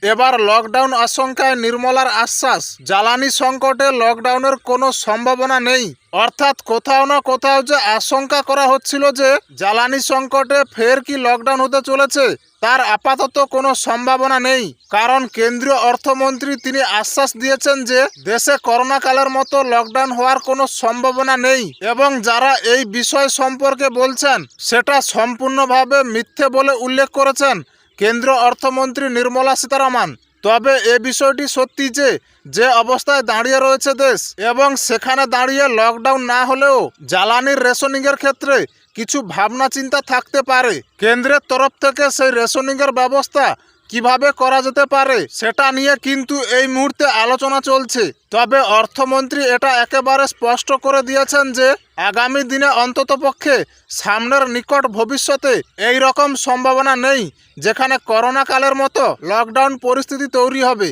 এবার লকডাউন আশঙ্কায় নির্মলার আশ্বাস, জ্বালানি সংকটে লকডাউনের কোনো সম্ভাবনা নেই। অর্থাৎ কোথাও না কোথাও যে আশঙ্কা করা হচ্ছিল যে জ্বালানি সংকটে ফের কি লকডাউন হতে চলেছে, তার আপাতত কোনো সম্ভাবনা নেই। কারণ কেন্দ্রীয় অর্থমন্ত্রী তিনি আশ্বাস দিয়েছেন যে দেশে করোনাকালের মতো লকডাউন হওয়ার কোনো সম্ভাবনা নেই, এবং যারা এই বিষয় সম্পর্কে বলছেন সেটা সম্পূর্ণভাবে মিথ্যে বলে উল্লেখ করেছেন কেন্দ্রীয় অর্থমন্ত্রী নির্মলা সীতারামন। তবে এ বিষয়টি সত্যি যে যে অবস্থায় দাঁড়িয়ে রয়েছে দেশ, এবং সেখানে দাঁড়িয়ে লকডাউন না হলেও জ্বালানির রেশনিংয়ের ক্ষেত্রে কিছু ভাবনা চিন্তা থাকতে পারে। কেন্দ্রের তরফ থেকে সেই রেশনিংয়ের ব্যবস্থা কিভাবে করা যেতে পারে সেটা নিয়ে কিন্তু এই মুহূর্তে আলোচনা চলছে। তবে অর্থমন্ত্রী এটা একেবারে স্পষ্ট করে দিয়েছেন যে আগামী দিনে অন্ততপক্ষে সামনের নিকট ভবিষ্যতে এই রকম সম্ভাবনা নেই যেখানে করোনা কালের মতো লকডাউন পরিস্থিতি তৈরি হবে।